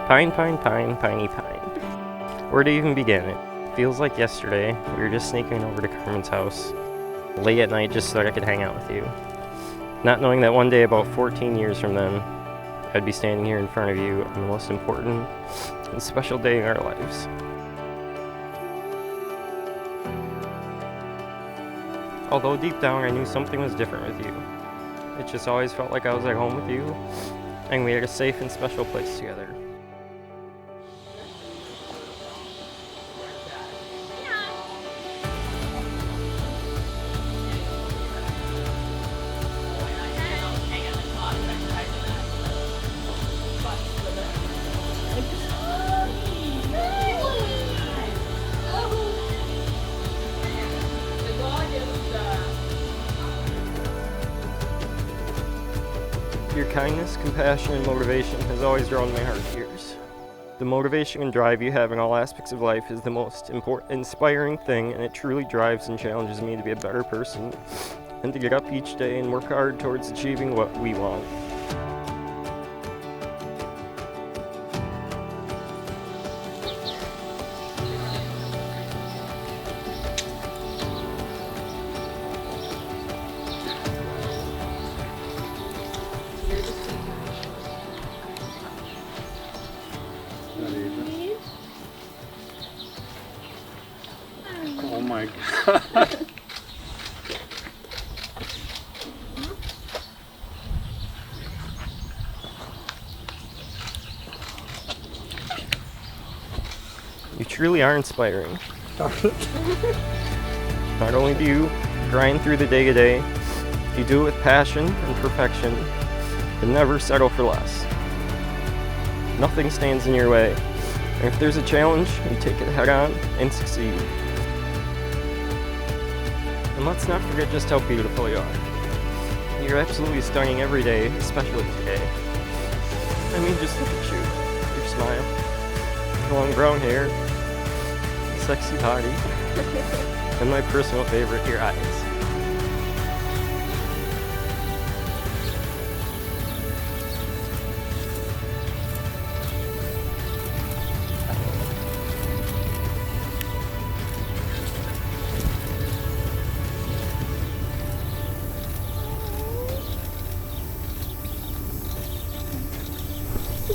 Pine, pine, pine, piney pine. Where to even begin? It feels like yesterday. We were just sneaking over to Carmen's house late at night just so that I could hang out with you. Not knowing that one day, about 14 years from then, I'd be standing here in front of you on the most important and special day in our lives. Although deep down I knew something was different with you. It just always felt like I was at home with you, and we had a safe and special place together. Your kindness, compassion, and motivation has always drawn my heart to yours. The motivation and drive you have in all aspects of life is the most inspiring thing, and it truly drives and challenges me to be a better person and to get up each day and work hard towards achieving what we want. Oh my God. You truly are inspiring. Not only do you grind through the day-to-day, you do it with passion and perfection and never settle for less. Nothing stands in your way, and if there's a challenge, you take it head on and succeed. And let's not forget just how beautiful you are. You're absolutely stunning every day, especially today. I mean, just look at you. Your smile, your long brown hair, sexy body, and my personal favorite, your eyes.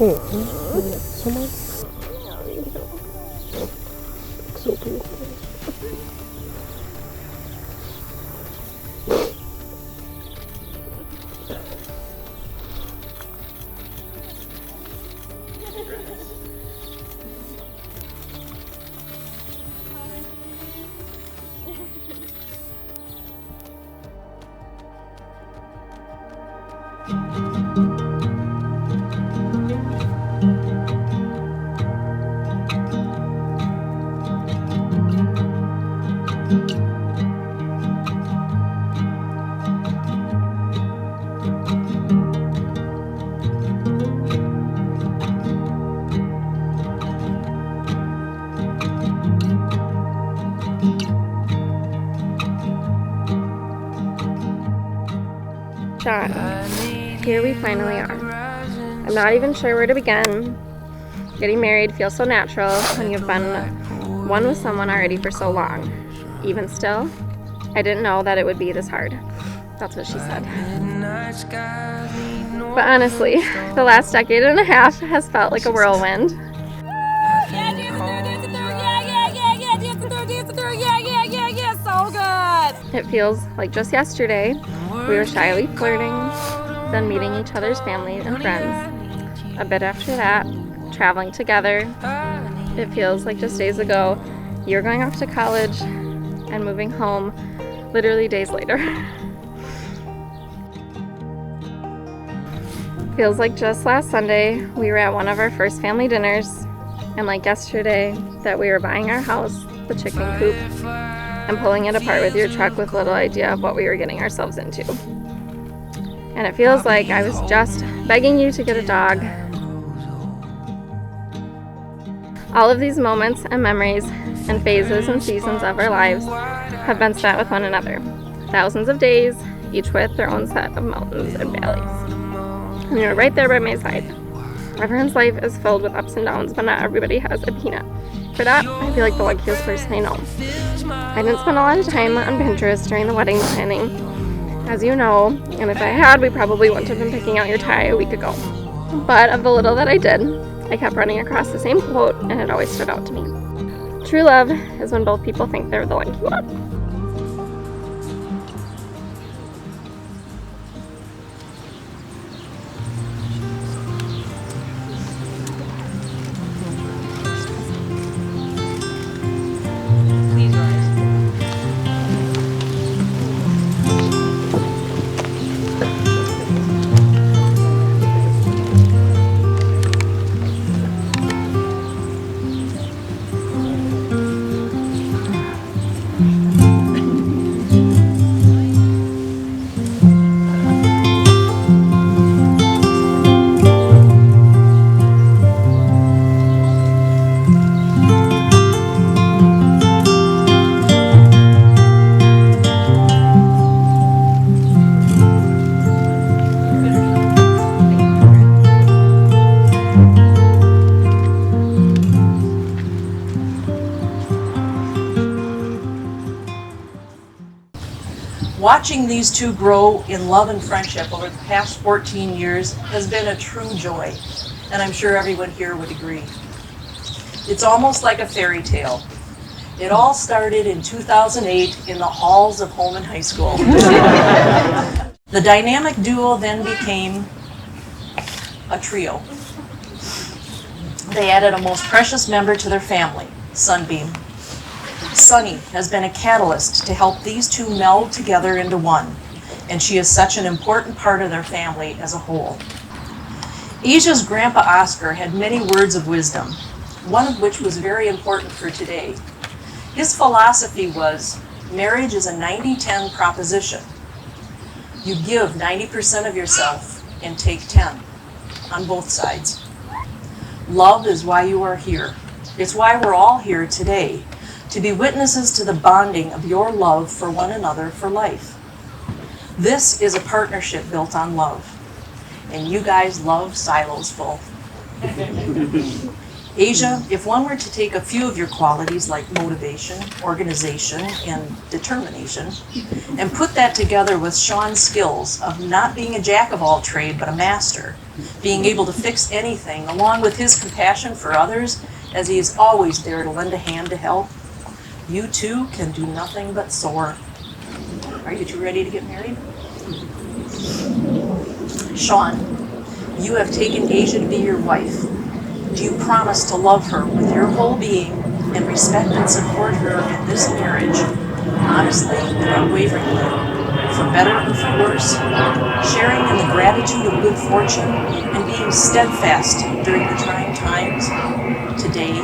Oh, so much. So beautiful. Sean, here we finally are. I'm not even sure where to begin. Getting married feels so natural when you've been one with someone already for so long. Even still, I didn't know that it would be this hard. That's what she said. But honestly, the last decade and a half has felt like a whirlwind. So good. It feels like just yesterday we were shyly flirting, then meeting each other's family and friends. A bit after that, traveling together. It feels like just days ago you were going off to college and moving home literally days later. Feels like just last Sunday we were at one of our first family dinners, and like yesterday that we were buying our house, the chicken coop, and pulling it apart with your truck with little idea of what we were getting ourselves into. And it feels like I was just begging you to get a dog. All of these moments and memories and phases and seasons of our lives have been spent with one another. Thousands of days, each with their own set of mountains and valleys. And you're right there by my side. Everyone's life is filled with ups and downs, but not everybody has a peanut. For that, I feel like the luckiest person I know. I didn't spend a lot of time on Pinterest during the wedding planning, as you know, and if I had, we probably wouldn't have been picking out your tie a week ago. But of the little that I did, I kept running across the same quote, and it always stood out to me. True love is when both people think they're the lucky one. Watching these two grow in love and friendship over the past 14 years has been a true joy, and I'm sure everyone here would agree. It's almost like a fairy tale. It all started in 2008 in the halls of Holman High School. The dynamic duo then became a trio. They added a most precious member to their family, Sunbeam. Sunny has been a catalyst to help these two meld together into one, and she is such an important part of their family as a whole. Asia's grandpa Oscar had many words of wisdom, one of which was very important for today. His philosophy was, marriage is a 90-10 proposition. You give 90% of yourself and take 10 on both sides. Love is why you are here. It's why we're all here today, to be witnesses to the bonding of your love for one another for life. This is a partnership built on love, and you guys love silos full. Asia, if one were to take a few of your qualities like motivation, organization, and determination, and put that together with Sean's skills of not being a jack of all trade but a master, being able to fix anything, along with his compassion for others, as he is always there to lend a hand to help, you two can do nothing but soar. Are you two ready to get married? Sean, you have taken Asia to be your wife. Do you promise to love her with your whole being and respect and support her in this marriage, honestly and unwaveringly, for better and for worse, sharing in the gratitude of good fortune and being steadfast during the trying times, today,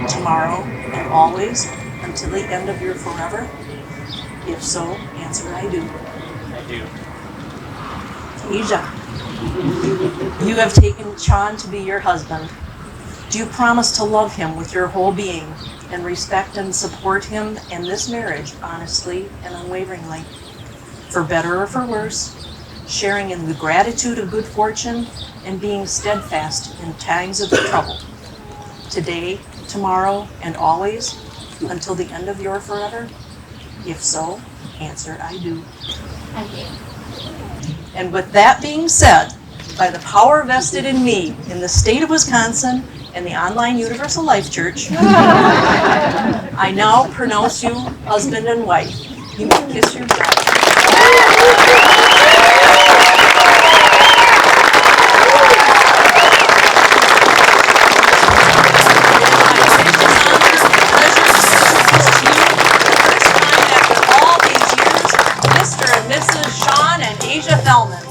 tomorrow, and always, until the end of your forever? If so, answer I do. I do. Asia, you have taken Sean to be your husband. Do you promise to love him with your whole being and respect and support him in this marriage honestly and unwaveringly, for better or for worse, sharing in the gratitude of good fortune and being steadfast in times of trouble, today, tomorrow, and always, until the end of your forever? If so, answer I do. I do. And with that being said, by the power vested in me in the state of Wisconsin and the Online Universal Life Church, I now pronounce you husband and wife. You may kiss your bride. Mrs. Sean and Asia Fellman.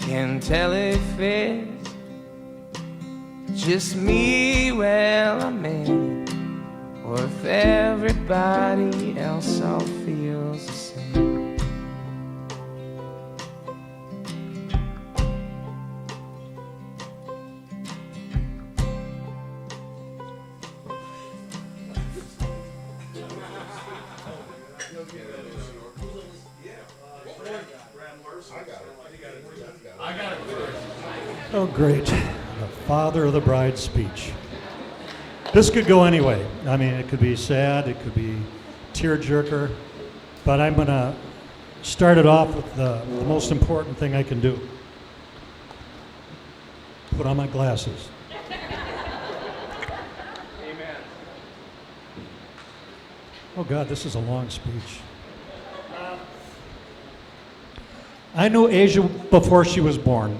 Can't tell if it's just me, well, I'm in, or if everybody else all feels the same. Oh, great. The father of the bride's speech. This could go anyway. I mean, it could be sad, it could be tearjerker, but I'm going to start it off with the most important thing I can do. Put on my glasses. Amen. Oh, God, this is a long speech. I knew Asia before she was born.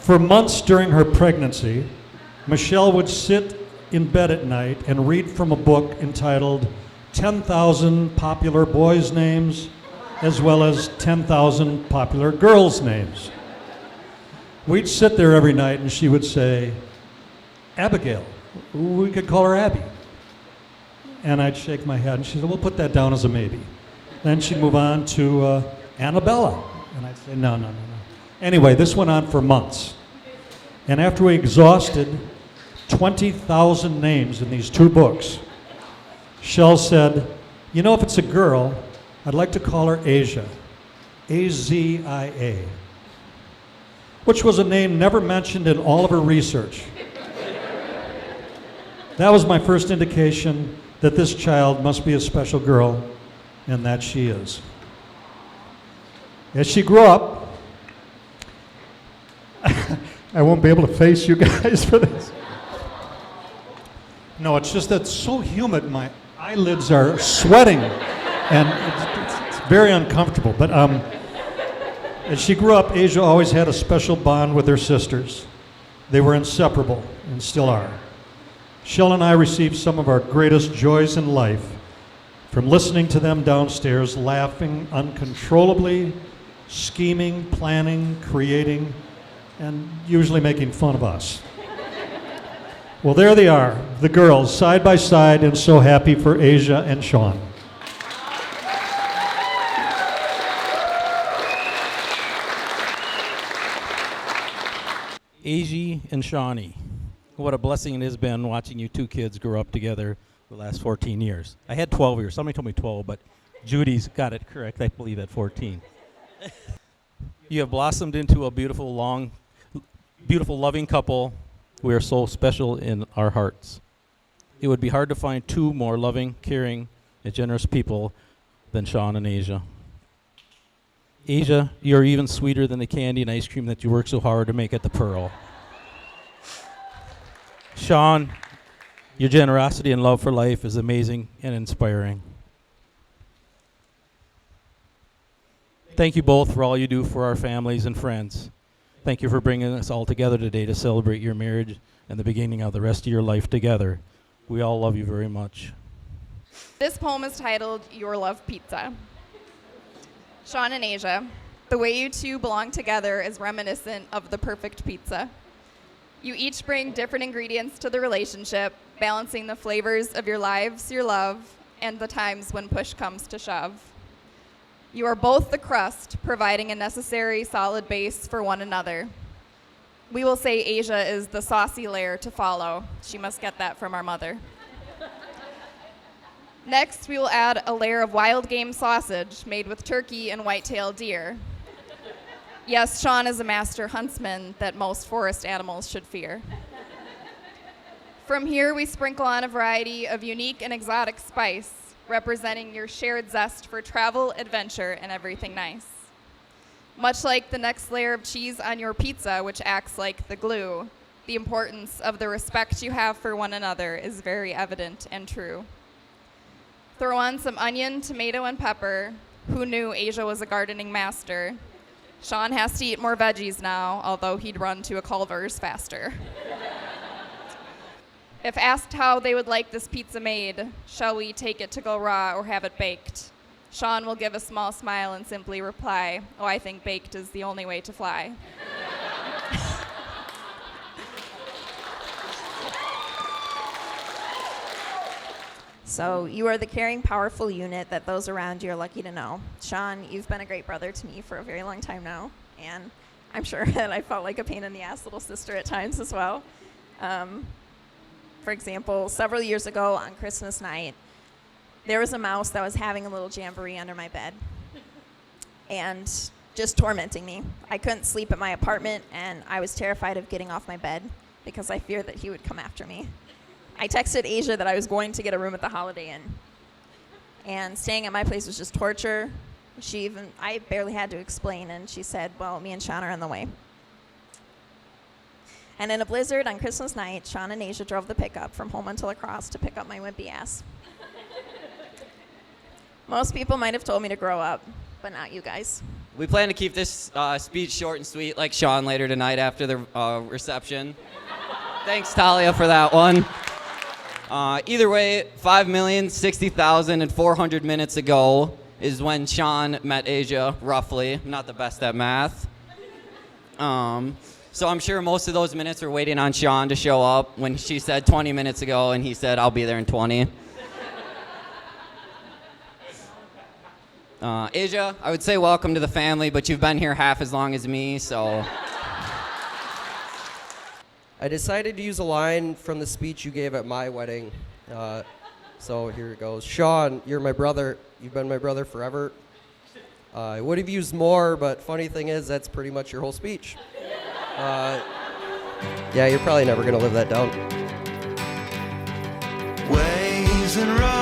For months during her pregnancy, Michelle would sit in bed at night and read from a book entitled 10,000 Popular Boys' Names, as well as 10,000 Popular Girls' Names. We'd sit there every night and she would say, Abigail, we could call her Abby. And I'd shake my head and she said, we'll put that down as a maybe. Then she'd move on to Annabella. And I'd say, no. Anyway, this went on for months. And after we exhausted 20,000 names in these two books, Shell said, you know, if it's a girl, I'd like to call her Asia, A-Z-I-A, which was a name never mentioned in all of her research. That was my first indication that this child must be a special girl, and that she is. As she grew up, I won't be able to face you guys for this. No, it's just that it's so humid, my eyelids are sweating, and it's very uncomfortable. But as she grew up, Asia always had a special bond with her sisters. They were inseparable, and still are. Shell and I received some of our greatest joys in life from listening to them downstairs, laughing uncontrollably, scheming, planning, creating, and usually making fun of us. Well, there they are, the girls, side by side, and so happy for Asia and Sean. Azia and Shawnee. What a blessing it has been watching you two kids grow up together the last 14 years. I had 12 years. Somebody told me 12, but Judy's got it correct, I believe, at 14. You have blossomed into a beautiful, loving couple. We are so special in our hearts. It would be hard to find two more loving, caring, and generous people than Sean and Asia. Asia, you're even sweeter than the candy and ice cream that you work so hard to make at the Pearl. Sean, your generosity and love for life is amazing and inspiring. Thank you both for all you do for our families and friends. Thank you for bringing us all together today to celebrate your marriage and the beginning of the rest of your life together. We all love you very much. This poem is titled Your Love Pizza. Sean and Asia, the way you two belong together is reminiscent of the perfect pizza. You each bring different ingredients to the relationship, balancing the flavors of your lives, your love, and the times when push comes to shove. You are both the crust, providing a necessary solid base for one another. We will say Asia is the saucy layer to follow. She must get that from our mother. Next, we will add a layer of wild game sausage made with turkey and white-tailed deer. Yes, Sean is a master huntsman that most forest animals should fear. From here, we sprinkle on a variety of unique and exotic spice, representing your shared zest for travel, adventure, and everything nice. Much like the next layer of cheese on your pizza, which acts like the glue, the importance of the respect you have for one another is very evident and true. Throw on some onion, tomato, and pepper. Who knew Asia was a gardening master? Sean has to eat more veggies now, although he'd run to a Culver's faster. If asked how they would like this pizza made, shall we take it to go raw or have it baked? Sean will give a small smile and simply reply, "Oh, I think baked is the only way to fly." So you are the caring, powerful unit that those around you are lucky to know. Sean, you've been a great brother to me for a very long time now, and I'm sure that I felt like a pain in the ass little sister at times as well. For example, several years ago on Christmas night, there was a mouse that was having a little jamboree under my bed and just tormenting me. I couldn't sleep at my apartment, and I was terrified of getting off my bed because I feared that he would come after me. I texted Asia that I was going to get a room at the Holiday Inn, and staying at my place was just torture. I barely had to explain, and she said, well, me and Sean are on the way. And in a blizzard on Christmas night, Sean and Asia drove the pickup from home until across to pick up my wimpy ass. Most people might have told me to grow up, but not you guys. We plan to keep this speech short and sweet like Sean later tonight after the reception. Thanks, Talia, for that one. Either way, 5,060,400 minutes ago is when Sean met Asia, roughly. I'm not the best at math. So I'm sure most of those minutes were waiting on Sean to show up when she said 20 minutes ago, and he said, I'll be there in 20. Asia, I would say welcome to the family, but you've been here half as long as me, so... I decided to use a line from the speech you gave at my wedding. So here it goes. Sean, you're my brother. You've been my brother forever. I would have used more, but funny thing is, that's pretty much your whole speech. Yeah, you're probably never going to live that down. Waves and roads.